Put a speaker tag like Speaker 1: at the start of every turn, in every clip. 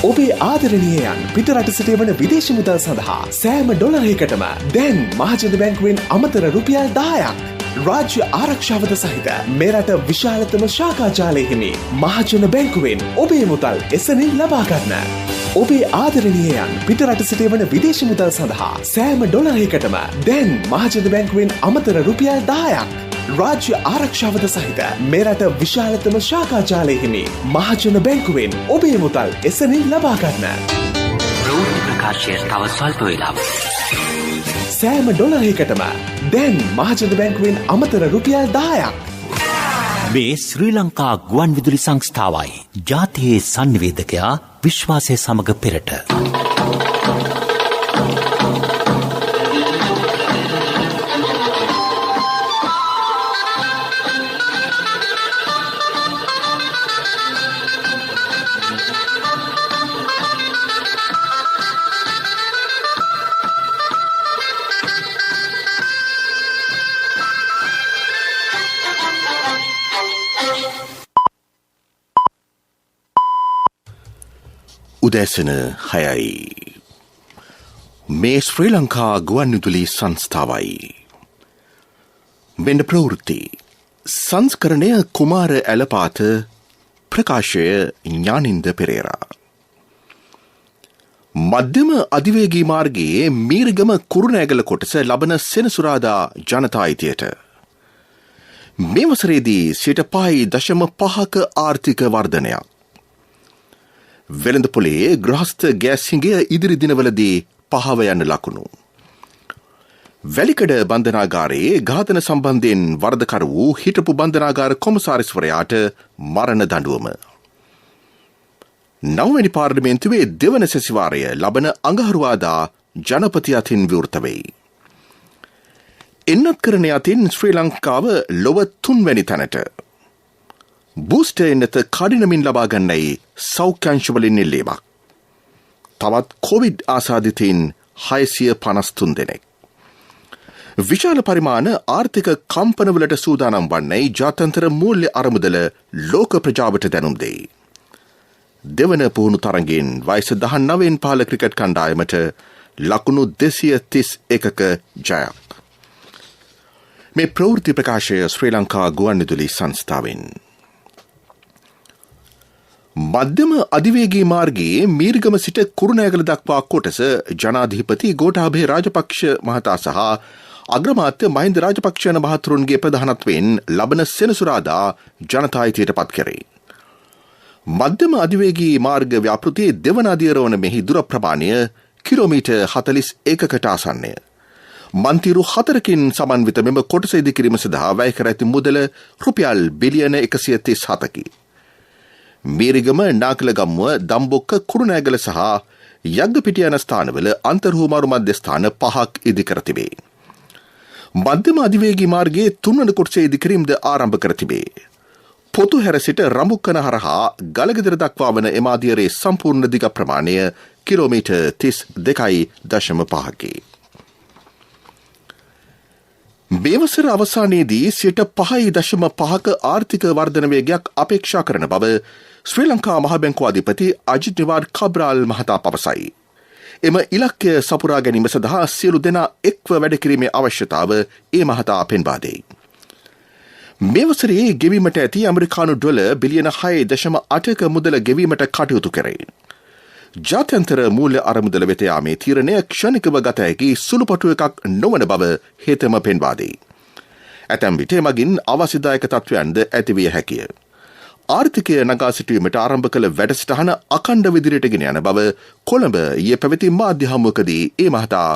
Speaker 1: ඔබේ ආදරණීයයන් පිටරට සිට වන විදේශ මුදල් සඳහා සෑම ඩොලරයකටම දැන් මහජන බැංකුවෙන් අමතර රුපියල් 10ක් රාජ්‍ය ආරක්ෂාවද සහිත මේ රට විශාලතම ශාඛා ජාලය හිමි මහජන බැංකුවෙන් ඔබේ මුදල් එසැනින් ලබා ගන්න. ඔබේ ආදරණීයයන් පිටරට සිට වන විදේශ මුදල් සඳහා සෑම ඩොලරයකටම දැන් මහජන බැංකුවෙන් අමතර රුපියල් 10ක් රාජ්‍ය ආරක්ෂාවද සහිත මේ රට විශාලතම ශාඛා ජාලය හිමි මහජන බැංකුවෙන් ඔබේ මුදල් එසැනින් ලබා ගන්න.
Speaker 2: ප්‍රවෘත්ති ප්‍රකාශය තව ස්වල්ප වේලාවක්.
Speaker 1: සෑම ඩොලරයකටම දැන් මහජන බැංකුවෙන් අමතර රුපියල් 10ක්.
Speaker 2: මේ ශ්‍රී ලංකා ගුවන් විදුලි සංස්ථාවයි. ජාතියේ සංනිවේදකයා විශ්වාසය සමග පෙරට.
Speaker 3: උදෑසන 6යි. මේ ශ්‍රී ලංකා ගුවන්විදුලි සංස්ථාවයි. මෙන්න ප්‍රවෘත්ති. සංස්කරණය කුමාර ඇලපාත, ප්‍රකාශය ඥානින්ද පෙරේරා. මධ්‍යම අධිවේගී මාර්ගයේ මීරිගම කුරුණෑගල කොටස ලබන සෙනසුරාදා ජනතා අයිතියට. මේ වසරේදී 5.5% ආර්ථික වර්ධනයක්. වෙළඳපොලේ ග්‍රහස්ත ගෑස් හිඟය ඉදිරි දිනවලදී පහව යන ලකුණු. වැලිකඩ බන්ධනාගාරයේ ඝාතන සම්බන්ධයෙන් වරදකරු වූ හිටපු බන්ධනාගාර කොමසාරිස්වරයාට මරණ දඬුවම. 9වෙනි පාර්ලිමේන්තුවේ දෙවන සැසිවාරය ලබන අඟහරුවාදා ජනපති අතින් විවෘත වෙයි. එන්නත් කරන අතින් ශ්‍රී ලංකාව ලොව 3වැනි තැනට. බූස්ටර් එන්නත කඩිනමින් ලබා ගන්නයි සෞඛ්‍යංශවලින් ඉල්ලීමක්. තවත් කොවිඩ් ආසාදිතයින් 653 දෙනෙක්. විශාල පරිමාණ ආර්ථික කම්පනවලට සූදානම් වන්නයි ජාත්‍යන්තර මූල්‍ය අරමුදල ලෝක ප්‍රජාවට දැනුම් දෙයි. දෙවන පුහුණු තරගෙන් වයස 19න් පහළ ක්‍රිකට් කණ්ඩායමට ලකුණු 231ක ජයක්. මේ ප්‍රවෘත්ති ප්‍රකාශය ශ්‍රී ලංකා ගුවන්විදුලි සංස්ථාවෙන්. මධ්‍යම අධිවේගී මාර්ගයේ මීරිගම සිට කුරුණෑගල දක්වා කොටස ජනාධිපති ගෝඨාභය රාජපක්ෂ මහතා සහ අග්‍රාමාත්‍ය මහින්ද රාජපක්ෂ යන මහතුරුන්ගේ ප්‍රධානත්වයෙන් ලබන සෙනසුරාදා ජනතා අයිතියට පත් කරේ. මධ්‍යම අධිවේගී මාර්ග ව්‍යාපෘතියේ දෙවන අදියර වන මෙහි දුර ප්‍රමාණය කිලෝමීටර් 41කට ආසන්නය. මන්තිරු 4කින් සමන්විත මෙම කොටස ඉදිකිරීම සඳහා වැය කර ඇති මුදල රුපියල් බිලියන 137කි. මීරිගම නාකලගම්මුව දම්බොක්ක කුරුණෑගල සහ යග්ගපිටිය යන ස්ථානවල අන්තර්හුමාරු මධ්‍යස්ථාන 5ක් ඉදිකර තිබේ. මධ්‍යම අධිවේගී මාර්ගයේ 3වන කොටසේ ඉදිකිරීමද ආරම්භ කර තිබේ. පොතු හැර සිට රඹුක්කන හරහා ගලගෙදර දක්වා වන එම අදියරේ සම්පූර්ණ දිග ප්‍රමාණය කිලෝමීටර් 32.5කි. මේ වසර අවසානයේදී 5.5% ආර්ථික වර්ධන වේගයක් අපේක්ෂා කරන බව ශ්‍රී ලංකා මහ බැංකුව අධිපති අජිත් නිවාඩ් කබ්‍රාල් මහතා පවසයි. එම ඉලක්කය සපුරා ගැනීම සඳහා සියලු දෙනා එක්ව වැඩ කිරීමේ අවශ්‍යතාව ඒ මහතා පෙන්වා දෙයි. මේ වසරේ ගෙවීමට ඇති ඇමරිකානු ඩොලර් බිලියන 6.8ක මුදල ගෙවීමට කටයුතු කරේ. ජාත්‍යන්තර මූල්‍ය අරමුදල වෙත යාමේ තීරණය ක්ෂණිකව ගත හැකි සුළුපටු එකක් නොවන බව හේතම පෙන්වා දෙයි. ඇතැම් විට මගින් අවශ්‍යදායක තත්ත්වයන්ද ඇතිවිය හැකිය. ආර්ථිකය නගා සිටුවීමට ආරම්භ කළ වැඩසටහන අඛණ්ඩව ඉදිරියට ගෙන යන බව කොළඹ ඊයේ පැවති මාධ්‍ය හමුවකදී ඒ මහතා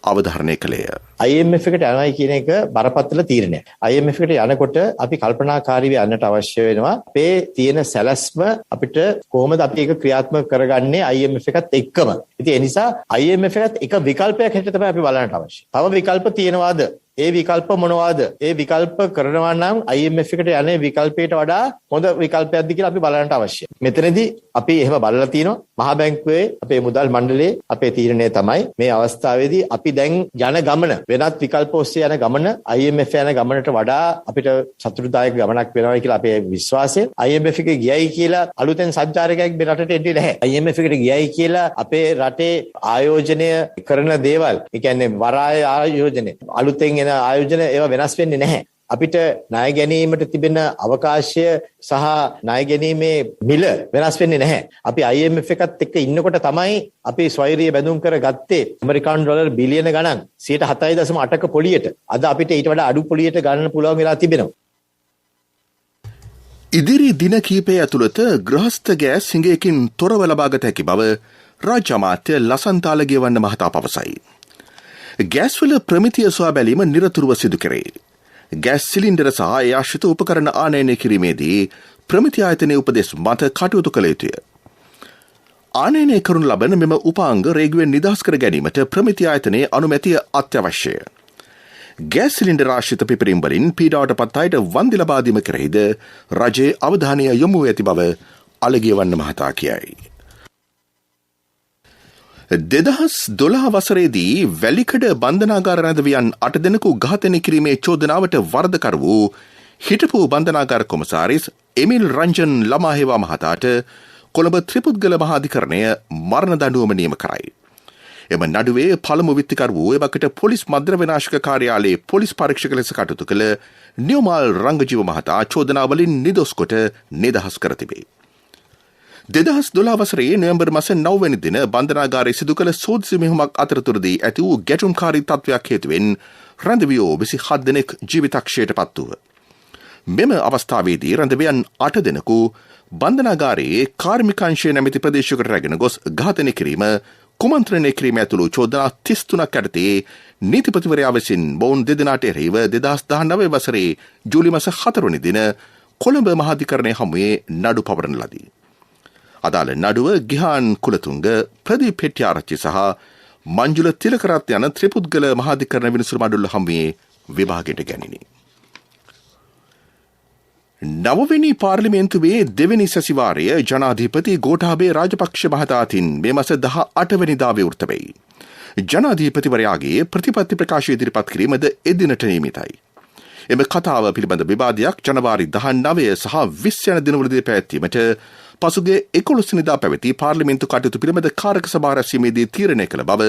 Speaker 3: අවධාරණය කළේය.
Speaker 4: IMF එකට යනවායි කියන එක බරපතල තීරණයක්. IMF එකට යනකොට අපි කල්පනාකාරීව යන්නට අවශ්‍ය වෙනවා. අපේ තියෙන සැලැස්ම අපිට කොහොමද අපි ඒක ක්‍රියාත්මක කරගන්නේ IMF එකත් එක්කම. ඉතින් ඒ නිසා IMF එකත් එක විකල්පයක් හැටියට තමයි අපි බලන්නට අවශ්‍ය. තව විකල්ප තියෙනවාද? ඒ විකල්ප මොනවාද? ඒ විකල්ප කරනවා නම් IMF එකට යන්නේ විකල්පයට වඩා හොඳ විකල්පයක්ද කියලා අපි බලන්නට අවශ්‍යයි. මෙතනදී අපි එහෙම බලලා තියෙනවා. මහා බැංකුවේ අපේ මුදල් මණ්ඩලයේ අපේ තීරණය තමයි මේ අවස්ථාවේදී අපි දැන් යන ගමන වෙනත් විකල්ප ඔස්සේ යන ගමන IMF යන ගමනට වඩා අපිට සතුටුදායක ගමනක් වෙනවා කියලා අපේ විශ්වාසය. IMF එක ගියයි කියලා අලුතෙන් සංචාරකයෙක් මේ රටට එන්නේ නැහැ. IMF එකට ගියයි කියලා අපේ රටේ ආයෝජනය කරන දේවල්, ඒ කියන්නේ වරාය ආයෝජන, අලුතෙන් එන ආයෝජන ඒවා වෙනස් වෙන්නේ නැහැ. අපිට ණය ගැනීමට තිබෙන අවකාශය සහ ණය ගැනීමේ මිල වෙනස් වෙන්නේ නැහැ. අපි IMF එකත් එක්ක ඉන්නකොට තමයි අපි ස්වෛරීය බැඳුම් කරගත්තේ ඇමරිකානු ඩොලර් බිලියන ගණන් 7.8ක පොලියට. අද අපිට ඊට වඩා අඩු පොලියට ගන්න පුළුවන් වෙලා තිබෙනවා.
Speaker 3: ඉදිරි දින කීපය ඇතුළත ගෘහස්ත ගෑස් හිඟයකින් තොරව ලබාගත හැකි බව රාජ්‍ය අමාත්‍ය ලසන්තාල ගෙවන්න මහතා පවසයි. ගෑස්වල ප්‍රමිතිය සොයා බැලීම නිරතුරුව සිදු කෙරේ. ගෑස් සිලින්ඩර සහ ඒ ආශ්‍රිත උපකරණ ආනයනය කිරීමේදී ප්‍රමිති ආයතනයේ උපදෙස් මත කටයුතු කළ යුතුය. ආනයනය කරනු ලබන මෙම උපාංග රේගුවෙන් නිදහස් කර ගැනීමට ප්‍රමිති ආයතනයේ අනුමැතිය අත්‍යවශ්‍යය. ගෑස් සිලින්ඩර ආශ්‍රිත පිපිරීම් වලින් පීඩාවට පත් අයට වන්දි ලබා දීම කෙරෙහිද රජයේ අවධානය යොමු ඇති බව අලගියවන්න මහතා කියයි. 2012 වසරේදී වැලිකඩ බන්ධනාගාර රැඳවියන් 8 දෙනෙකු ඝාතනය කිරීමේ චෝදනාවට වරදකරු වූ හිටපු බන්ධනාගාර කොමසාරිස් එමිල් රංජන් ළමාහේවා මහතාට කොළඹ ත්‍රිපුද්ගල මහාධිකරණය මරණ දඬුවම නියම කරයි. එම නඩුවේ පළමු විත්තිකරු වූ එවකට පොලිස් මද්‍රව්‍යනාශක කාර්යාලයේ පොලිස් පරීක්ෂක ලෙස කටයුතු කළ නියමාල් රංගජීව මහතා චෝදනාවලින් නිදොස් කොට නිදහස් කර තිබේ. 2012 වසරේ නොවැම්බර් මාස 9 වෙනි දින බන්ධනාගාරයේ සිදු කළ සෝදිසි මෙහෙයුමක් අතරතුරදී ඇති වූ ගැටුම්කාරී තත්ත්වයක් හේතුවෙන් රැඳවියෝ 27 දෙනෙක් ජීවිතක්ෂයට පත් වූ. මෙම අවස්ථාවේදී රැඳවියන් 8 දෙනෙකු බන්ධනාගාරයේ කාර්මිකාංශය නැමැති ප්‍රදේශයකට රැගෙන ගොස් ඝාතනය කිරීම, කුමන්ත්‍රණය කිරීම ඇතුළු චෝදනා 33ක් යටතේ නීතිපතිවරයා විසින් මොවුන් දෙදෙනාට එරෙහිව 2019 වසරේ ජූලි මාස 4 වෙනි දින කොළඹ මහාධිකරණය හමුවේ නඩු පවරන ලදී. අදාළ නඩුව ගිහාන් කුලතුංග, ප්‍රදීප් හෙට්ටිආරච්චි සහ මංජුල තිලකරත් යන ත්‍රිපුද්ගල මහාධිකරණ විනිසුරු මඩුල්ල හමුවේ විභාගයට ගැනිණි. නවවෙනි පාර්ලිමේන්තුවේ දෙවැනි සැසිවාරය ජනාධිපති ගෝඨාභය රාජපක්ෂ මහතා අතින් මේ මාස 18 වෙනිදා විවෘත වෙයි. ජනාධිපතිවරයාගේ ප්‍රතිපත්ති ප්‍රකාශය ඉදිරිපත් කිරීමද එදිනට නියමිතයි. එම කතාව පිළිබඳ විවාදයක් ජනවාරි 19 සහ 20 යන දිනවලදී පැවැත්වීමට පසුගිය 11 වෙනිදා පැවති පාර්ලිමේන්තු කටයුතු පිළිබඳ කාරක සභා රැස්වීමේදී තීරණය කළ බව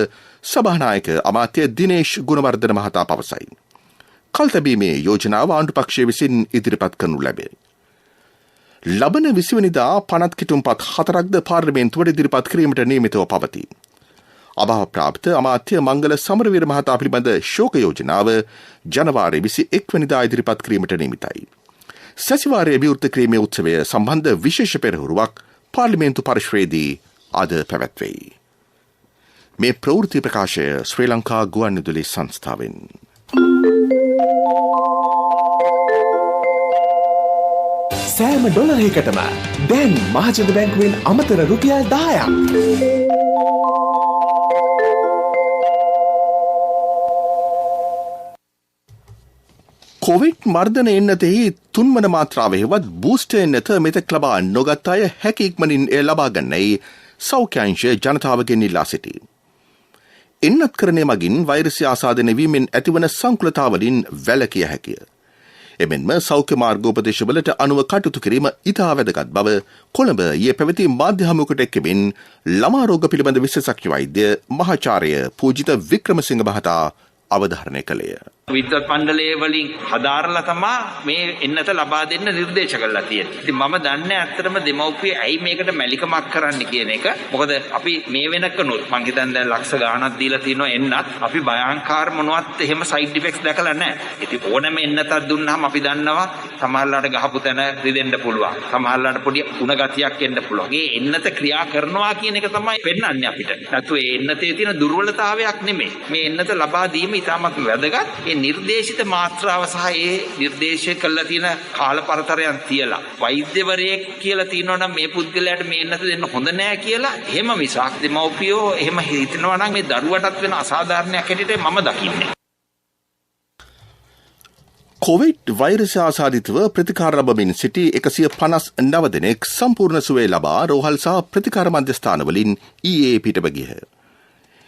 Speaker 3: සභානායක අමාත්‍ය දිනේෂ් ගුණවර්ධන මහතා පවසයි. කල්තැබීමේ යෝජනාව ආණ්ඩු පක්ෂය විසින් ඉදිරිපත් කරනු ලැබේ. ලබන 20 වෙනිදා පනත් කිටුම්පත් 4ක්ද පාර්ලිමේන්තුවට ඉදිරිපත් කිරීමට නියමිතව පවතී. අභාවප්‍රාප්ත අමාත්‍ය මංගල සමරවීර මහතා පිළිබඳ ශෝක යෝජනාව ජනවාරි 21 වෙනිදා ඉදිරිපත් කිරීමට නියමිතයි. සැසිවාරයේ විවෘත කිරීමේ උත්සවය සම්බන්ධ විශේෂ පෙරහුරුවක් පාර්ලිමේන්තු පරිශ්‍රයේදී අද පැවැත්වෙයි. මේ ප්‍රවෘත්ති ප්‍රකාශය ශ්‍රී ලංකා ගුවන්විදුලි සංස්ථාවෙන්.
Speaker 1: සෑම ඩොලරයකටම දැන් මහජන බැංකුවෙන් අමතර රුපියල් 10ක්.
Speaker 3: කොවිඩ් මර්ධන එන්නතෙහි තුන්වන මාත්‍රාව හෙවත් බූස්ටර් එන්නත මෙතෙක් ලබා නොගත් අය හැකි ඉක්මනින් එය ලබා ගන්නයි සෞඛ්‍යාංශය ජනතාවගෙන් ඉල්ලා සිටී. එන්නත්කරණය මගින් වෛරසය ආසාදනය වීමෙන් ඇතිවන සංකලතාවලින් වැළකිය හැකිය. එමෙන්ම සෞඛ්‍ය මාර්ගෝපදේශවලට අනුව කටයුතු කිරීම ඉතා වැදගත් බව කොළඹ ඊයේ පැවති මාධ්‍ය හමුවකට එක්කමින් ළමා රෝග පිළිබඳ විශේෂඥ වෛද්‍ය මහාචාර්ය පූජිත වික්‍රමසිංහ මහතා අවධාරණය කළේය.
Speaker 5: විද්වත් මණ්ඩලයේ වලින් හදාරලා තමයි මේ එන්නත ලබා දෙන්න නිර්දේශ කරලා තියෙන්නේ. ඉතින් මම දන්නේ ඇත්තටම දෙමව්පිය ඇයි මේකට මැලිකමක් කරන්න කියන එක. මොකද අපි මේ වෙනකනොත් මං හිතන්නේ දැන් ලක්ෂ ගාණක් දීලා තියෙනවා එන්නත් අපි භයංකාර මොනවත් එහෙම සයිඩ් ඉෆෙක්ට්ස් දැකලා නැහැ. ඉතින් ඕනම එන්නතක් දුන්නාම අපි දන්නවා සමහරලාට ගහපු තැන රිදෙන්න පුළුවන්. සමහරලාට පොඩි උණ ගතියක් එන්න පුළුවන්. ඒ එන්නත ක්‍රියා කරනවා කියන එක තමයි පෙන්වන්නේ අපිට. නැතු ඒ එන්නතේ තියෙන දුර්වලතාවයක් නෙමෙයි. මේ එන්නත ලබා දීම ඉතාමත් වැදගත්. නිර්දේශිත මාත්‍රාව සහ ඒ නිර්දේශය කළා තියෙන කාල පරතරයන් තියලා වෛද්‍යවරයෙක් කියලා තියෙනවා නම් මේ පුද්ගලයාට මේ එන්නත දෙන්න හොඳ නෑ කියලා එහෙම මිසක් දෙමව්පියෝ එහෙම හිතනවා නම් මේ දරුවටත් වෙන අසාධාරණයක් හැටියට මම දකින්නේ.
Speaker 3: කොවිඩ් වෛරසය ආසාදිතව ප්‍රතිකාර ලබමින් සිටි 159 දෙනෙක් සම්පූර්ණ සුවය ලබා රෝහල් සහ ප්‍රතිකාර මධ්‍යස්ථානවලින් ඊයේ පිටව ගියහ.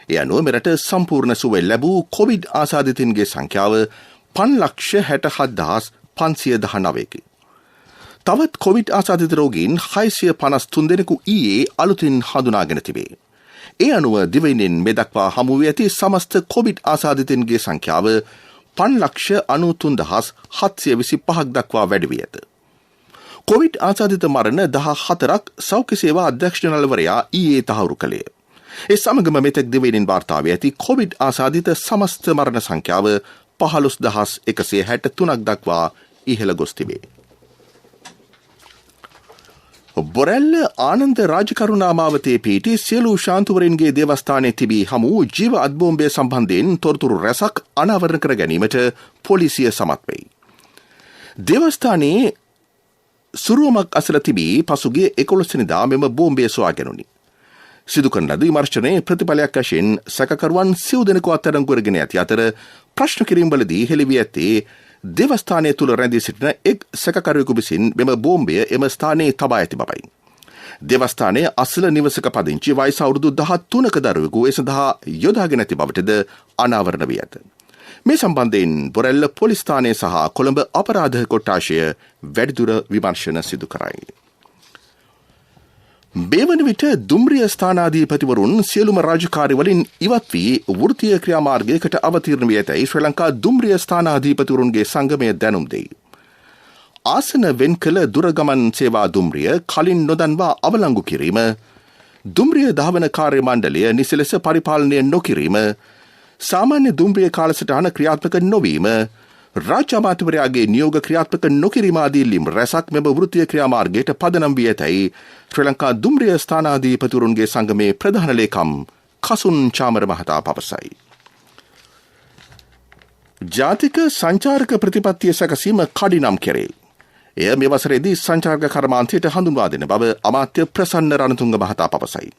Speaker 3: ඒ අනුව මෙරට සම්පූර්ණ සුවය ලැබූ කොවිඩ් ආසාදිතින්ගේ සංඛ්‍යාව 5,67,519කි. තවත් කොවිඩ් ආසාදිත රෝගීන් 653 දෙනෙකු ඊයේ අලුතින් හඳුනාගෙන තිබේ. ඒ අනුව දිවයිනෙන් මේ දක්වා හමු වී ඇති සමස්ත කොවිඩ් ආසාදිතින්ගේ සංඛ්‍යාව 5,93,725ක් දක්වා වැඩි වී ඇත. කොවිඩ් ආසාදිත මරණ 14ක් සෞඛ්‍ය සේවා අධ්‍යක්ෂණවරයා ඊයේ තහවුරු කළේ. ඒ සමගම මෙතෙක් දිවයිනෙන් වාර්තා වී ඇති කොවිඩ් ආසාදිත සමස්ත මරණ සංඛ්‍යාව 15,163ක් දක්වා ඉහළ ගොස් තිබේ. බොරැල්ල ආනන්ද රාජකරුණා මාවතේ පිහිටි සියලු ශාන්තුවරින්ගේ දේවස්ථානයේ තිබී හමු ජීව අත්බෝම්බය සම්බන්ධයෙන් තොරතුරු රැසක් අනාවරණ කර ගැනීමට පොලිසිය සමත් වෙයි. දේවස්ථානයේ සුරුවමක් අසල තිබී පසුගිය 11 වෙනිදා මෙම බෝම්බය සොයා ගැනුණි. සිදු කරන ලද විමර්ශනයේ ප්‍රතිඵලයක් වශයෙන් සැකකරුවන් සිව් දෙනෙකු අත්අඩංගු කරගෙන ඇති අතර ප්‍රශ්න කිරීම්වලදී හෙළි වී ඇත්තේ දේවස්ථානය තුළ රැඳී සිටින එක් සැකකරුවෙකු විසින් මෙම බෝම්බය එම ස්ථානයේ තබා ඇති බවයි. දේවස්ථානයේ අසල නිවසක පදිංචි වයස අවුරුදු 13ක දරුවෙකු ඒ සඳහා යොදාගෙන ඇති බවටද අනාවරණ වී ඇත. මේ සම්බන්ධයෙන් බොරැල්ල පොලිස් ස්ථානය සහ කොළඹ අපරාධ කොට්ටාශය වැඩිදුර විමර්ශන සිදු කරයි. බේවන විට දුම්රිය ස්ථානාධීපතිවරුන් සියලුම රාජකාරිවලින් ඉවත් වී වෘත්තීය ක්‍රියාමාර්ගයකට අවතීර්ණ වී ඇතැයි ශ්‍රී ලංකා දුම්රිය ස්ථානාධීපතිවරුන්ගේ සංගමය දැනුම් දෙයි. ආසන වෙන් කළ දුරගමන් සේවා දුම්රිය කලින් නොදන්වා අවලංගු කිරීම, දුම්රිය ධාවන කාර්ය මණ්ඩලය නිසි ලෙස පරිපාලනය නොකිරීම, සාමාන්‍ය දුම්රිය කාලසටහන ක්‍රියාත්මක නොවීම, රාජ්‍ය අමාත්‍යවරයාගේ නියෝග ක්‍රියාත්මක නොකිරීම ආදී ලිම් රැසක් මෙම වෘත්තීය ක්‍රියාමාර්ගයට පදනම් වී ඇතැයි ශ්‍රී ලංකා දුම්රිය ස්ථානාධීපතිවරුන්ගේ සංගමේ ප්‍රධාන ලේකම් කසුන් චාමර මහතා පවසයි. ජාතික සංචාරක ප්‍රතිපත්තිය සැකසීම කඩිනම් කෙරේ. එය මේ වසරේදී සංචාරක කර්මාන්තයට හඳුන්වා දෙන බව අමාත්‍ය ප්‍රසන්න රණතුංග මහතා පවසයි.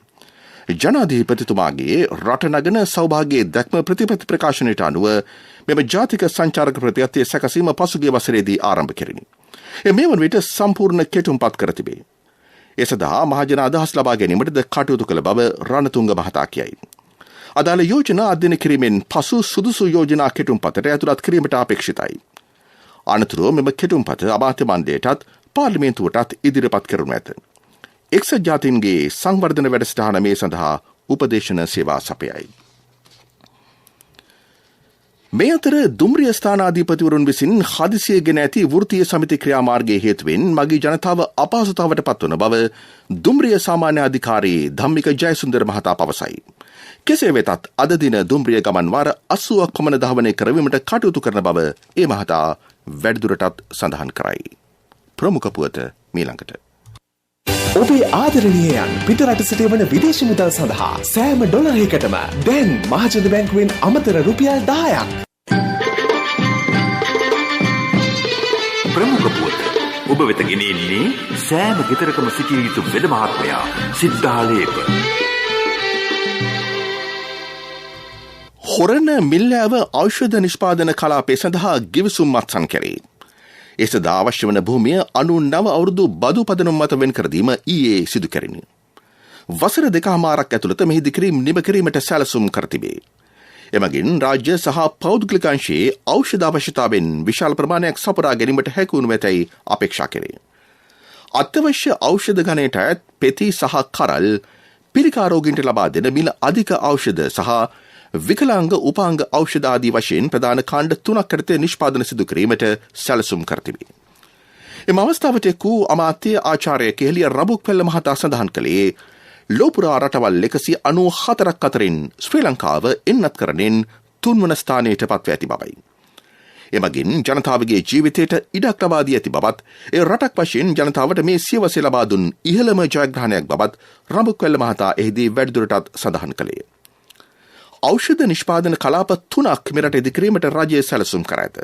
Speaker 3: ජනාධීපතිතුමාගේ රට නගන සෞභාග්‍යයේ දැක්ම ප්‍රතිපත්ති ප්‍රකාශනයට අනුව මෙම ජාතික සංචාරක ප්‍රතිපත්තිය සැකසීම පසුගිය වසරේදී ආරම්භ කෙරිණි. මේ වන විට සම්පූර්ණ කෙටුම්පත් කර තිබේ. ඒ සඳහා මහජන අදහස් ලබා ගැනීමටද කටයුතු කළ බව රණතුංග මහතා කියයි. අදාළ යෝජනා අධ්‍යයනය කිරීමෙන් පසු සුදුසු යෝජනා කෙටුම්පතට ඇතුළත් කිරීමට අපේක්ෂිතයි. අනතුරුව මෙම කෙටුම්පත අමාත්‍ය මණ්ඩලයටත් පාර්ලිමේන්තුවටත් ඉදිරිපත් කරනු ඇත. එක්සත් ජාතීන්ගේ සංවර්ධන වැඩසටහන මේ සඳහා උපදේශන සේවා සපයයි. මේ අතර දුම්රිය ස්ථානාධීපතිවරුන් විසින් හදිසියේ ගෙන ඇති වෘත්තීය සමිති ක්‍රියාමාර්ගයේ හේතුවෙන් මගී ජනතාව අපහසුතාවට පත්වන බව දුම්රිය සාමාන්‍ය අධිකාරී ධම්මික ජයසුන්දර මහතා පවසයි. කෙසේ වෙතත් අද දින දුම්රිය ගමන් වාර 80ක් පමණ ධාවනය කරවීමට කටයුතු කරන බව ඒ මහතා වැඩිදුරටත් සඳහන් කරයි. ප්‍රමුඛ පුවත මීළඟට.
Speaker 1: ඔබේ ආදරණීයයන් පිටරට සිට වන විදේශ මුදල් සඳහා සෑම ඩොලරයකටම දැන් මහජන බැංකුවෙන් අමතර රුපියල් 10ක්.
Speaker 2: ප්‍රමුඛ පුවත ඔබ වෙත ගෙනෙන්නේ සෑම ගෙදරකම සිටිය යුතු වෙද මහත්මයා සිද්ධාලේප.
Speaker 3: හොරණ මිල්ලෑව ඖෂධ නිෂ්පාදන කලාපය සඳහා ගිවිසුම් අත්සන් කෙරේ. ඒ සඳහා අවශ්‍ය වන භූමිය 99 අවුරුදු බදු පදනම් මත වෙන් කර දීම ඊයේ සිදු කෙරිණි. වසර 2කමාරක් ඇතුළත මෙහිදී කිරීම නිම කිරීමට සැලසුම් කර තිබේ. එමගින් රාජ්‍ය සහ පෞද්ගලික අංශයේ ඖෂධ අවශ්‍යතාවෙන් විශාල ප්‍රමාණයක් සපුරා ගැනීමට හැකිවනු ඇතැයි අපේක්ෂා කෙරේ. අත්‍යවශ්‍ය ඖෂධ ගණයට අයත් පෙති සහ කරල් පිළිකා රෝගීන්ට ලබා දෙන මිල අධික ඖෂධ සහ විකලාංග උපාංග ඖෂධ ආදී වශයෙන් ප්‍රධාන කාණ්ඩ 3ක් යටතේ නිෂ්පාදන සිදු කිරීමට සැලසුම් කර තිබේ. එම අවස්ථාවට එක් වූ අමාත්‍ය ආචාර්ය කෙහෙලිය රබුක්වැල්ල මහතා සඳහන් කළේ ලෝපුරා රටවල් 194ක් අතරින් ශ්‍රී ලංකාව එන්නත් කරනෙන් 3 වන ස්ථානයට පත්ව ඇති බවයි. එමගින් ජනතාවගේ ජීවිතයට ඉඩක් ලබා දී ඇති බවත් ඒ රටක් වශයෙන් ජනතාවට මේ සියවසේ ලබා දුන් ඉහළම ජයග්‍රහණයක් බවත් රබුක්වැල්ල මහතා එහිදී වැඩිදුරටත් සඳහන් කළේ. ඖෂධ නිෂ්පාදන කලාප 3ක් මෙරට ඉදිකිරීමට රජය සැලසුම් කර ඇත.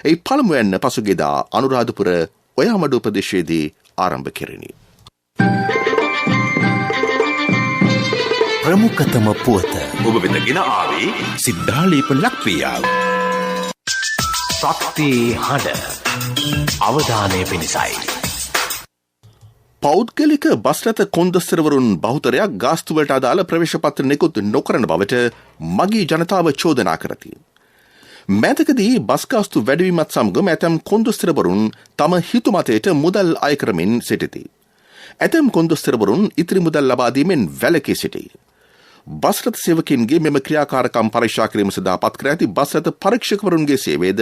Speaker 3: එයි පළමුවැන්න පසුගියදා අනුරාධපුර ඔයාමඩු ප්‍රදේශයේදී ආරම්භ කෙරිණි.
Speaker 2: ප්‍රමුඛතම පුවත ඔබ වෙත ගෙන ආවේ සිද්ධාලේප ලක්වියාව. ශක්ති හඬ අවධානය පිණිසයි.
Speaker 3: පෞද්ගලික බස්රථ කොන්දස්තරවරුන් බහුතරයක් ගාස්තුවලට අදාළ ප්‍රවේශපත්‍ර නිකුත් නොකරන බවට මගී ජනතාව චෝදනා කරති. මෑතකදී බස්ගාස්තු වැඩිවීමත් සමග ඇතැම් කොන්දස්තරවරුන් තම හිතුමතයට මුදල් අය කරමින් සිටිති. ඇතැම් කොන්දස්තරවරුන් ඉතිරි මුදල් ලබා දීමෙන් වැළකී සිටී. බස්රථ සේවකින්ගේ මෙම ක්‍රියාකාරකම් පරීක්ෂා කිරීම සඳහා පත් කර ඇති බස්රථ පරීක්ෂකවරුන්ගේ සේවයද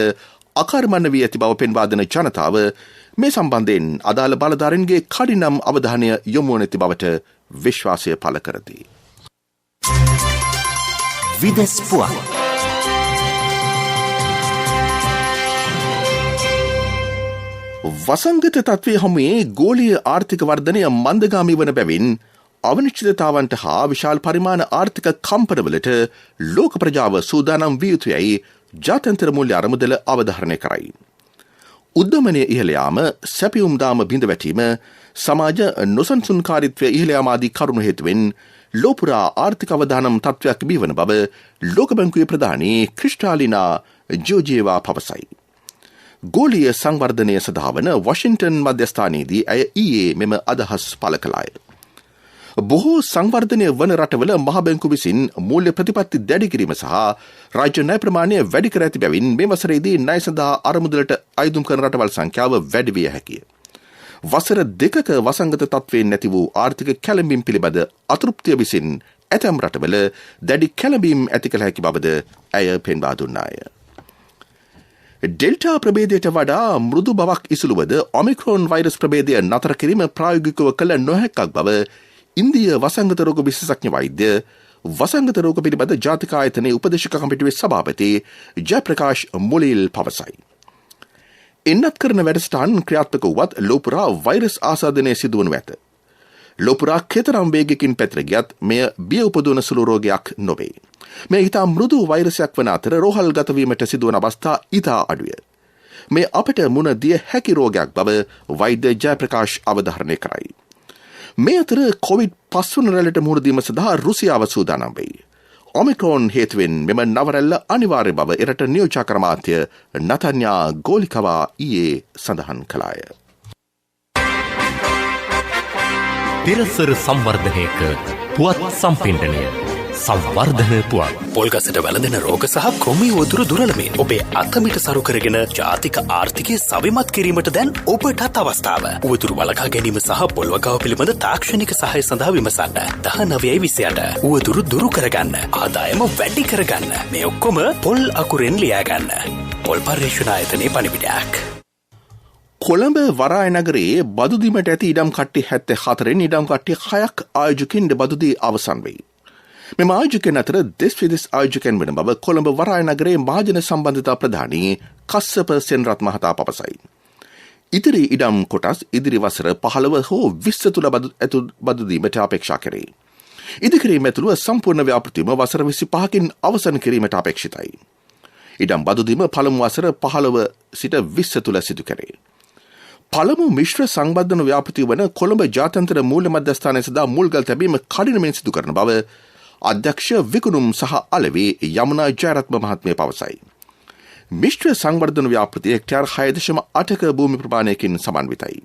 Speaker 3: අකර්මණ්‍ය වී ඇති බව පෙන්වා දෙන ජනතාව මේ සම්බන්ධයෙන් අදාළ බලධාරීන්ගේ කඩිනම් අවධානය යොමු වන ඇති බවට විශ්වාසය පළ කරති.
Speaker 2: විදෙස් පුවත්
Speaker 3: වසංගත තත්ත්වය හමුවේ ගෝලීය ආර්ථික වර්ධනය මන්දගාමී වන බැවින් අවිනිශ්චිතතාවන්ට හා විශාල පරිමාණ ආර්ථික කම්පනවලට ලෝක ප්‍රජාව සූදානම් විය යුතුයයි ජාත්‍යන්තර මූල්‍ය අරමුදල අවධාරණය කරයි. උද්දමනය ඉහළ යාම, සැපියුම් දාම බිඳ වැටීම, සමාජ නොසන්සුන්කාරීත්වය ඉහළ යාම ආදී කරුණු හේතුවෙන් ලෝපුරා ආර්ථික අවදානම් තත්ත්වයක් බිහිවන බව ලෝක බැංකුවේ ප්‍රධානී ක්‍රිස්ටාලිනා ජෝජියේවා පවසයි. ගෝලීය සංවර්ධනය සඳහා වන වොෂින්ටන් මධ්‍යස්ථානයේදී ඇය ඊයේ මෙම අදහස් පළ කළාය. බොහෝ සංවර්ධනය වන රටවල මහ බැංකු විසින් මූල්‍ය ප්‍රතිපත්ති දැඩි කිරීම සහ රාජ්‍ය ණය ප්‍රමාණය වැඩි කර ඇති බැවින් මේ වසරේදී ණය සඳහා අරමුදලට අයදුම් කරන රටවල් සංඛ්‍යාව වැඩි විය හැකිය. වසර දෙකක වසංගත තත්ත්වයෙන් නැති වූ ආර්ථික කැළඹීම් පිළිබඳ අතෘප්තිය විසින් ඇතැම් රටවල දැඩි කැළඹීම් ඇති කළ හැකි බවද ඇය පෙන්වා දුන්නාය. ඩෙල්ටා ප්‍රභේදයට වඩා මෘදු බවක් ඉසුළුවද ඔමික්‍රෝන් වෛරස් ප්‍රභේදය නතර කිරීම ප්‍රායෝගිකව කළ නොහැක්කක් බව ඉන්දිය වසංගත රෝග විශේෂඥ වෛද්‍ය වසංගත රෝග පිළිබඳ ජාතික ආයතනයේ උපදේශක කමිටුවේ සභාපති ජයප්‍රකාශ් මොලිල් පවසයි. එන්නත් කරන වැඩසටහන් ක්‍රියාත්මක වුවත් ලෝපුරා වෛරස් ආසාදනය සිදුවනු ඇත. ලෝපුරා කෙතරම් වේගකින් පැතිර ගියත් මෙය බිය උපදවන සුළු රෝගයක් නොවේ. මේ ඉතා මෘදු වෛරසයක් වන අතර රෝහල් ගතවීමට සිදුවන අවස්ථා ඉතා අඩුය. මේ අපට මුණ දිය හැකි රෝගයක් බව වෛද්‍ය ජයප්‍රකාශ් අවධාරණය කරයි. මේ අතර කොවිඩ් පස්වන රැල්ලට මුහුණ දීම සඳහා රුසියාව සූදානම් වෙයි. ඔමික්‍රෝන් හේතුවෙන් මෙම නවරැල්ල අනිවාර්ය බව එරට නියෝජ්‍ය අමාත්‍ය නතන්යා ගෝලිකවා ඊයේ සඳහන් කළාය.
Speaker 2: පෙරසර සංවර්ධනයක පුවත් සම්පින්ඩනය සංවර්ධන පුවත් පොල්ගසට වැළඳෙන රෝග සහ ක්‍රමී වතුර දුරලමින් ඔබේ අතමිට සරු කරගෙන ජාතික ආර්ථිකය සවිමත් කිරීමට දැන් ඔබටත් අවස්ථාව. උවතුරු වළකා ගැනීම සහ පොල්වගාව පිළිබඳ තාක්ෂණික සහාය සඳහා විමසන්න 1920 උවතුරු දුරු කරගන්න ආදායම වැඩි කරගන්න මේ ඔක්කොම පොල් අකුරෙන් ලියාගන්න. පොල් පර්යේෂණ ආයතනයේ පණිවිඩයක්.
Speaker 3: කොළඹ වරාය නගරයේ බදුදීමට ඇති ඉඩම් කට්ටි 74න් ඉඩම් කට්ටි 6ක් ආයෝජකින්ට බදුදී අවසන් වෙයි. මෙම ආයෝජකයන් අතර දෙස් විදෙස් ආයෝජකයන් වන බව කොළඹ වරාය නගරයේ මහජන සම්බන්ධතා ප්‍රධානී කස්සප සෙන්රත් මහතා පවසයි. ඉතිරි ඉඩම් කොටස් ඉදිරි වසර 15 හෝ 20 තුළ බදුදීමට අපේක්ෂා කෙරේ. ඉදිකිරීම ඇතුළුව සම්පූර්ණ ව්‍යාපෘතිම වසර 25කින් අවසන් කිරීමට අපේක්ෂිතයි. ඉඩම් බදුදීම පළමු වසර 15 සිට 20 තුළ සිදු කෙරේ. පළමු මිශ්‍ර සංබන්ධන ව්‍යාපෘතිය වන කොළඹ ජාත්‍යන්තර මූල්‍ය මධ්‍යස්ථානය සඳහා මුල්ගල් තැබීම කඩිනමින් සිදු කරන බව අධ්‍යක්ෂ විකුණුම් සහ අලවේ යමුනා ජයරත්න මහත්මිය පවසයි. මිශ්‍ර සංවර්ධන ව්‍යාපෘතිය හෙක්ටයාර් 6.8ක භූමි ප්‍රමාණයකින් සමන්විතයි.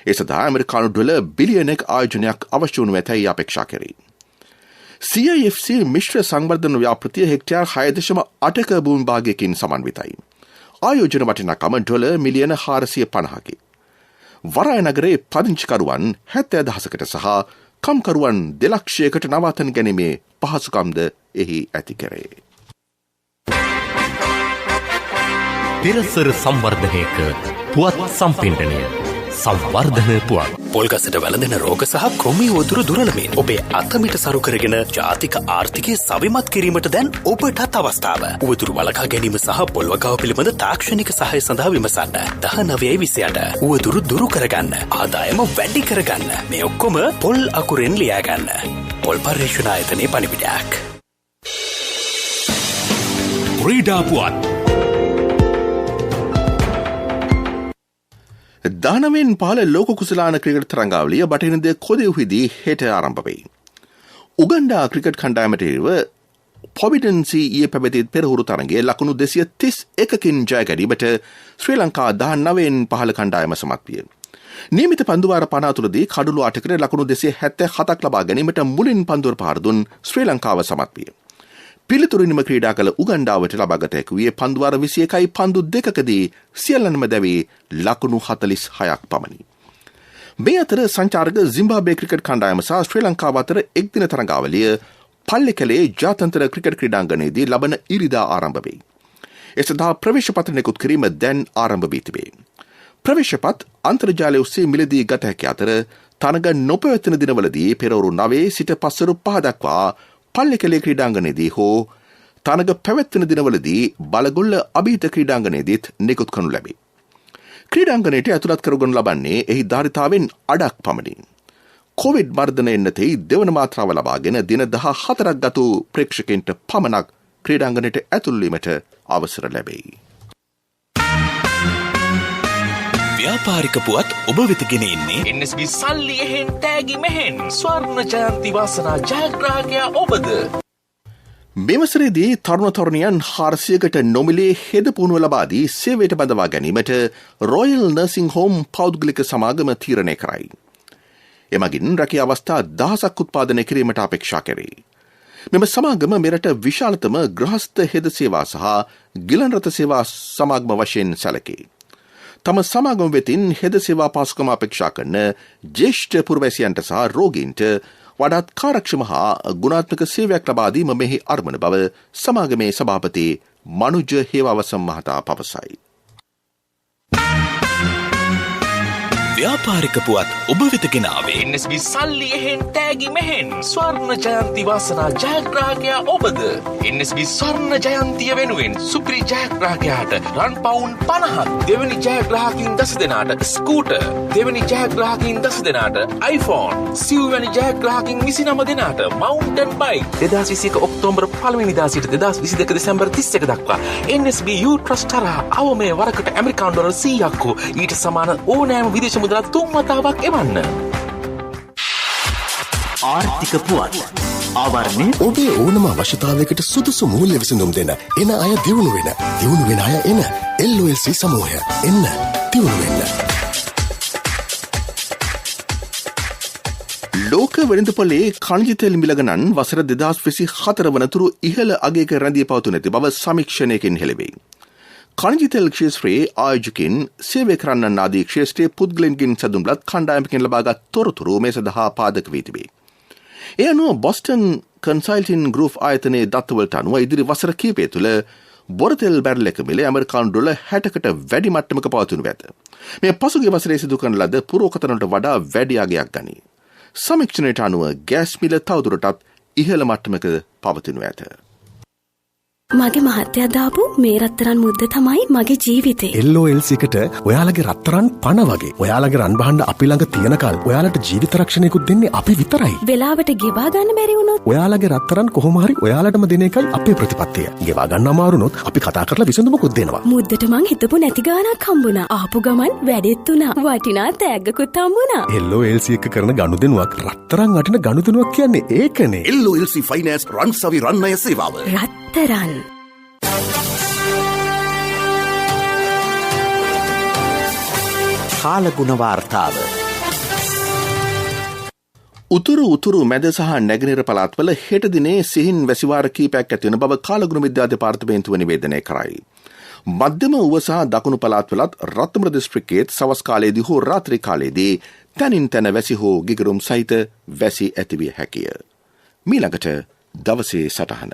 Speaker 3: ඒ සඳහා ඇමරිකානු ඩොලර් බිලියනයක් ආයෝජනයක් අවශ්‍ය වනු ඇතැයි අපේක්ෂා කරේ. CIFC මිශ්‍ර සංවර්ධන ව්‍යාපෘතිය හෙක්ටයාර් 6.8ක භූමි භාගයකින් සමන්විතයි. ආයෝජන වටිනාකම ඩොලර් මිලියන 450කි. වරාය නගරයේ පදිංචිකරුවන් 70,000කට සහ කම්කරුවන් 2,00,000කට නවාතැන් ගැනීමේ පහසුකම්ද එහි ඇති කරේ.
Speaker 2: පෙරසර සංවර්ධනයක පුවත් සම්පින්ඩනය සංවර්ධන පුවත් පොල්ගසට වැළඳෙන රෝග සහ ක්‍රමී වතුර දුරලමින් ඔබේ අතමිට සරු කරගෙන ජාතික ආර්ථිකය සවිමත් කිරීමට දැන් ඔබටත් අවස්ථාව. උවතුරු වළකා ගැනීම සහ පොල්වගාව පිළිබඳ තාක්ෂණික සහාය සඳහා විමසන්න 1920 උවතුරු දුරු කරගන්න ආදායම වැඩි කරගන්න මේ ඔක්කොම පොල් අකුරෙන් ලියාගන්න. පොල් පර්යේෂණ ආයතනයේ පණිවිඩයක්. ක්‍රීඩා පුවත්
Speaker 3: දානවෙන් පහළ ලෝක කුසලාන ක්‍රිකට් තරංගාවලිය බටහිරද කොදෙව්හිදී හෙට ආරම්භ වෙයි. උගන්ඩා ක්‍රිකට් කණ්ඩායමට එරෙහිව පොවිඩන්සි ඊයේ පැවති පෙරහුරු තරගයේ ලකුණු 231කින් ජය ගැනීමට ශ්‍රී ලංකා 19න් පහළ කණ්ඩායම සමත් විය. නියමිත පන්දුවාර 53දී කඩුළු 8කට ලකුණු 277ක් ලබා ගැනීමට මුලින් පන්දුවර පහර දුන් ශ්‍රී ලංකාව සමත් විය. පිළිතුරින්ම ක්‍රීඩා කළ උගන්ඩාවට ලබාගත හැකි වූයේ පන්දුවාර 21යි පන්දු දෙකකදී සියල්ලන්ම දැවී ලකුණු 46ක් පමණි. මේ අතර සංචාරක සිම්බාබ්වේ ක්‍රිකට් කණ්ඩායම සහ ශ්‍රී ලංකාව අතර එක්දින තරඟාවලිය පල්ලෙකැලේ ජාත්‍යන්තර ක්‍රිකට් ක්‍රීඩාංගණයේදී ලබන ඉරිදා ආරම්භ වෙයි. ඒ සඳහා ප්‍රවේශපත්‍ර නිකුත් කිරීම දැන් ආරම්භ වී තිබේ. ප්‍රවේශපත් අන්තර්ජාලය ඔස්සේ මිලදී ගත හැකි අතර තරඟ නොපැවැත්වෙන දිනවලදී පෙරවරු 9 සිට පස්වරු 5 දක්වා පල්ලෙකැලේ ක්‍රීඩාංගණයේදී හෝ තරඟ පැවැත්වෙන දිනවලදී බලගොල්ල අභීත ක්‍රීඩාංගණයේදීත් නිකුත් කරනු ලැබේ. ක්‍රීඩාංගණයට ඇතුළත් කරගනු ලබන්නේ එහි ධාරිතාවෙන් අඩක් පමණි. කොවිඩ් මර්ධන එන්නතෙහි දෙවන මාත්‍රාව ලබාගෙන දින 14ක් ගත වූ ප්‍රේක්ෂකයන්ට පමණක් ක්‍රීඩාංගණයට ඇතුල් වීමට අවසර ලැබෙයි.
Speaker 2: ව්‍යාපාරික පුවත් ඔබ වෙත ගෙන එන්නේ NSB සල්ලි එහෙන් තෑගි මෙහෙන් ස්වර්ණ ජයන්ති වාසනා ජයග්‍රාහකයා ඔබද.
Speaker 3: මෙවසරේදී තරුණ තරුණියන් 400කට නොමිලේ හෙද පුහුණුව ලබා දී සේවයට බඳවා ගැනීමට රොයල් නර්සිං හෝම් පෞද්ගලික සමාගම තීරණය කරයි. එමගින් රැකිය අවස්ථා 1000ක් උත්පාදනය කිරීමට අපේක්ෂා කෙරේ. මෙම සමාගම මෙරට විශාලතම ග්‍රහස්ත හෙද සේවා සහ ගිලන්රථ සේවා සමාගම වශයෙන් සැලකේ. තම සමාගම වෙතින් හෙද සේවා පාසුකම අපේක්ෂා කරන ජ්‍යෙෂ්ඨ පුරවැසියන්ට සහ රෝගීන්ට වඩාත් කාර්යක්ෂම හා ගුණාත්මක සේවයක් ලබා දීම මෙහි අරමුණ බව සමාගමේ සභාපති මනුජ හේවාවසම් මහතා පවසයි.
Speaker 2: ව්‍යාපාරික පුවත් ඔබ වෙත ගෙනාවේ NSB සල්ලි එහෙන් තෑගි මෙහෙන් ස්වර්ණ ජයන්ති වාසනා ජයග්‍රාහකයා ඔබද. NSB ස්වර්ණ ජයන්තිය වෙනුවෙන් සුපිරි ජයග්‍රාහකයාට රන් පවුන් 50ක්, දෙවැනි ජයග්‍රාහකින් 10 දෙනාට ස්කූටර්, දෙවැනි ජයග්‍රාහකින් 10 දෙනාට iPhone, සිව්වැනි ජයග්‍රාහකින් 29 දෙනාට මවුන්ටන් බයික්. 2021 ඔක්තෝබර් 1 වෙනිදා සිට 2022 දෙසැම්බර් 31 දක්වා NSB U Trust තරහ අවමේ වරකට ඇමරිකානු ඩොලර් 100ක් හෝ ඊට සමාන ඕනෑම විදේශ මුදල් 3 වතාවක් එවන්න.
Speaker 6: ආර්ථික පුවත් ආවරණය
Speaker 7: ඔබේ ඕනම අවශ්‍යතාවයකට සුදුසු මූල්‍ය විසඳුම් දෙන එන අය දියුණු වෙන අය එන LOLC සමූහය එන්න දියුණු වෙන්න.
Speaker 3: ලෝක වෙළඳපොලේ khනිජ තෙල් මිල ගණන් වසර 2024 වනතුරු ඉහළ අගයක රැඳී පවතින ඇති බව සමීක්ෂණයකින් හෙළිවෙයි. khනිජ තෙල් ක්ෂේත්‍රයේ ආයෝජකින් සේවය කරන්නන් ආදී ක්ෂේත්‍රයේ පුද්ගලයන්ගෙන් සැදුම්ලත් කණ්ඩායමකින් ලබාගත් තොරතුරු මේ සඳහා පාදක වී තිබේ. ඒ අනුව බොස්ටන් කන්සල්ටින් ගෲප් ආයතනයේ දත්තවලට අනුව ඉදිරි වසර කිහිපය තුළ බොරතෙල් බැරල් එක මිල ඇමරිකානු ඩොලර් 60කට වැඩි මට්ටමක පවතිනු ඇත. මේ පසුගිය වසරේ සිදු කරන ලද පුරෝකතනට වඩා වැඩි අගයක් ගනී. සමීක්ෂණයට අනුව ගෑස් මිල තවදුරටත් ඉහළ මට්ටමක පවතිනු ඇත.
Speaker 8: මගේ මහත්තයා දාපු මේ රත්තරන් මුද්ද තමයි මගේ ජීවිතේ.
Speaker 7: LOLC එකට ඔයාලගේ රත්තරන් පණ වගේ. ඔයාලගේ රන් බහන්න අපි ළඟ තියනකල් ඔයාලට ජීවිත රක්ෂණයකුත් දෙන්නේ අපි විතරයි.
Speaker 8: වෙලාවට ගෙවා ගන්න බැරි වුණොත්
Speaker 7: ඔයාලගේ රත්තරන් කොහොම හරි ඔයාලටම දෙන එකයි අපේ ප්‍රතිපත්තිය. ගෙවා ගන්න අමාරු වුණොත් අපි කතා කරලා විසඳුමකුත් දෙනවා.
Speaker 8: මුද්දට මං හිතපු නැති ගාණක් හම්බුණා. ආපු ගමන් වැඩෙත් උනා. වටිනා තෑග්ගකුත් හම්බුණා.
Speaker 7: LOLC එක කරන ගනුදෙනුවක් රත්තරන් වටින ගනුදෙනුවක් කියන්නේ ඒකනේ.
Speaker 6: LOLC ෆයිනෑන්ස් රන් සවි රන් අය සේවාව.
Speaker 8: රත්තරන්
Speaker 6: කාලගුණ වාර්තාව.
Speaker 3: උතුරු මැද සහ නැගෙනහිර පළාත්වල හෙට දිනේ සිහින් වැසිවාර කීපයක් ඇති වෙන බව කාලගුණ විද්‍යා දෙපාර්තමේන්තුව නිවේදනය කරයි. මධ්‍යම ඌව සහ දකුණු පළාත්වලත් රත්නපුර දිස්ත්‍රික්කයේත් සවස් කාලයේදී හෝ රාත්‍රී කාලයේදී තනින් තන වැසි හෝ ගිගරුම් සහිත වැසි ඇතිවිය හැකිය. මීළඟට දවසේ සටහන.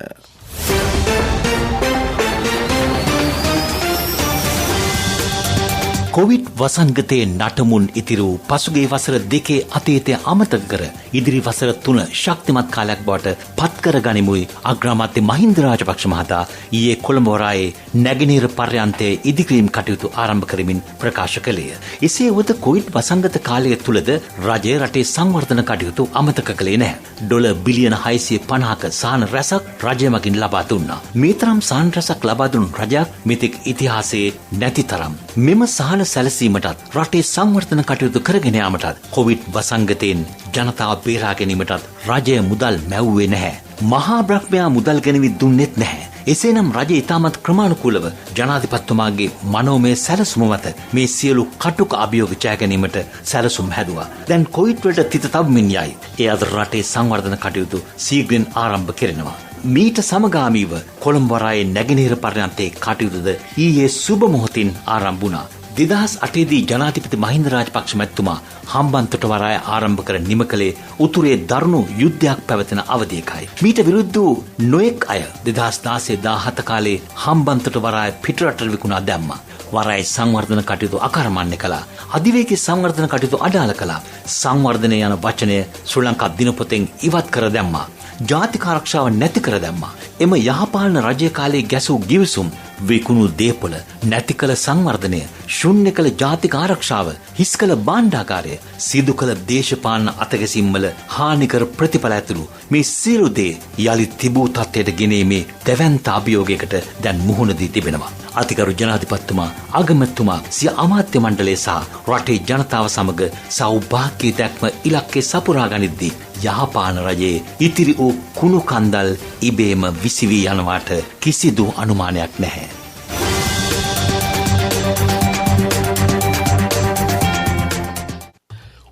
Speaker 2: කොවිඩ් වසංගතයේ නටමුන් ඉතිරි වූ පසුගිය වසර දෙකේ අතීතය අමතක කර ඉදිරි වසර 3 ශක්තිමත් කාලයක් බවට පත් කර ගනිමුයි අග්‍රාමාත්‍ය මහින්ද රාජපක්ෂ මහතා ඊයේ කොළඹ වරායේ නැගෙනහිර පර්යන්තයේ ඉදිකිරීම් කටයුතු ආරම්භ කරමින් ප්‍රකාශ කළේය. එසේ වුවද කොවිඩ් වසංගත කාලය තුලද රජය රටේ සංවර්ධන කටයුතු අමතක කළේ නැහැ. ඩොලර් බිලියන 650ක සහන රැසක් රජය මගින් ලබා දුන්නා. මේ තරම් සහන රැසක් ලබා දුන් රජයක් මෙතෙක් ඉතිහාසයේ නැති තරම්. මෙම සහන සැලසීමටත් රටේ සංවර්ධන කටයුතු කරගෙන යාමටත් කොවිඩ් වසංගතයෙන් ජනතාව බේරා ගැනීමටත් රජය මුදල් මැව්වේ නැහැ. මහා බ්‍රහ්මයා මුදල් ගෙනවි දුන්නෙත් නැහැ. එසේනම් රජය ඉතාමත් ක්‍රමානුකූලව ජනාධිපතිතුමාගේ මනෝමය සැලසුම මත මේ සියලු කටුක අභියෝග ජය ගැනීමට සැලසුම් හැදුවා. දැන් කොවිඩ් වලට තිත තබමින් යයි. ඒ අද රටේ සංවර්ධන කටයුතු ශීඝ්‍රයෙන් ආරම්භ කෙරෙනවා. මීට සමගාමීව කොළඹ වරායේ නැගෙනහිර පරිණතයේ කටයුතුද ඊයේ සුබ මොහොතින් ආරම්භ වුණා. 2008 දී ජනාධිපති මහින්ද රාජපක්ෂ මැතිතුමා හම්බන්තොට වරාය ආරම්භ කර නිම කළේ උතුරේ දරුණු යුද්ධයක් පැවතෙන අවධියකයි. මීට විරුද්ධ වූ නොයෙක් අය 2016-17 කාලේ හම්බන්තොට වරාය පිටරට විකුණා දැම්මා. වරායේ සංවර්ධන කටයුතු අකර්මණ්‍ය කළා. අධිවේගී සංවර්ධන කටයුතු අඩාල කළා. සංවර්ධනය යන වචනය ශ්‍රී ලංකා දිනපොතෙන් ඉවත් කර දැම්මා. ජාතික ආරක්ෂාව නැති කර දැම්මා. එම යහපාලන රජය කාලේ ගැසූ ගිවිසුම්, විකුණු දේපොළ, නැති කළ සංවර්ධනය, ශුන්‍ය කළ ජාතික ආරක්ෂාව, හිස් කළ භාණ්ඩාගාරය, සිදු කළ දේශපාලන අතගැසීම්වල හානිකර ප්‍රතිඵල ඇතුළු මේ සියලු දේ යලි තිබූ තත්ත්වයට ගෙනීමේ දැවැන්ත අභියෝගයකට දැන් මුහුණ දී තිබෙනවා. අතිගරු ජනාධිපතිතුමා, අගමැතිතුමා, සිය අමාත්‍ය මණ්ඩලය සහ රටේ ජනතාව සමග සෞභාග්‍ය දැක්ම ඉලක්කේ සපුරා ගනිද්දී යහපාලන රජයේ ඉතිරි වූ කුණු කන්දල් ඉබේම විසිවී යනවාට කිසිදු අනුමානයක් නැහැ.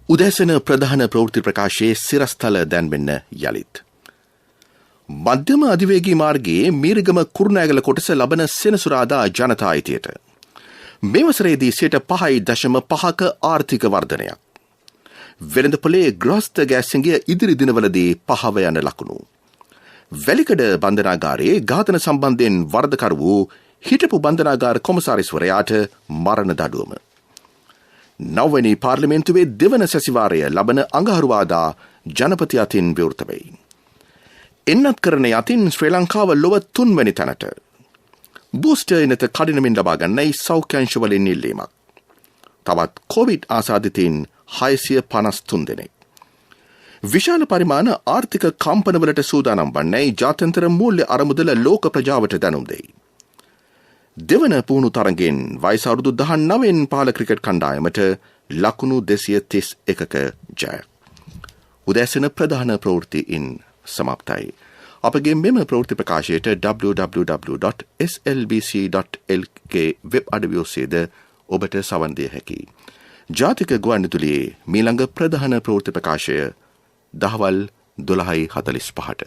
Speaker 3: උදෑසන ප්‍රධාන ප්‍රවෘත්ති ප්‍රකාශයේ සිරස්තල දැන්වෙන්න යළිත්. මධ්‍යම අධිවේගී මාර්ගයේ මීරිගම කුරුණෑගල කොටස ලබන සෙනසුරාදා ජනතා අයිතියට. මේ වසරේදී 5.5% ආර්ථික වර්ධනයක්. වෙළඳපොලේ ග්‍රහස්ත ගෑස්සිංගය ඉදිරි දිනවලදී පහව යන ලකුණු. වැලිකඩ බන්ධනාගාරයේ ඝාතන සම්බන්ධයෙන් වරදකරු වූ හිටපු බන්ධනාගාර කොමසාරිස්වරයාට මරණ දඩුවම. 9වෙනි පාර්ලිමේන්තුවේ දෙවන සැසිවාරය ලබන අඟහරුවාදා ජනපති අතින් විවෘත වෙයි. එන්නත් කරන යතින් ශ්‍රී ලංකාව ලොව 3වැනි තැනට. බූස්ටර් එනත කඩිනමින් ලබා ගන්නයි සෞඛ්‍යංශවලින් ඉල්ලීමක්. තවත් කොවිඩ් ආසාදිතයින් 653 දෙනෙක්. විශාල පරිමාණ ආර්ථික කම්පනවලට සූදානම් වන්නයි ජාත්‍යන්තර මූල්‍ය අරමුදල ලෝක ප්‍රජාවට දැනුම් දෙයි. දෙවන පුහුණු තරගෙන් වයස අවුරුදු 19න් පහළ ක්‍රිකට් කණ්ඩායමට ලකුණු 231ක ජය. උදෑසන ප්‍රධාන ප්‍රවෘත්තියින් සමාප්තයි. අපගේ මෙම ප්‍රවෘත්ති ප්‍රකාශයට www.slbc.lk වෙබ් අඩවිය ඔස්සේද ඔබට සවන් දිය හැකියි. ජාතික ගුවන්විදුලියේ මීළඟ ප්‍රධාන ප්‍රවෘත්ති ප්‍රකාශය දහවල් 12:45ට.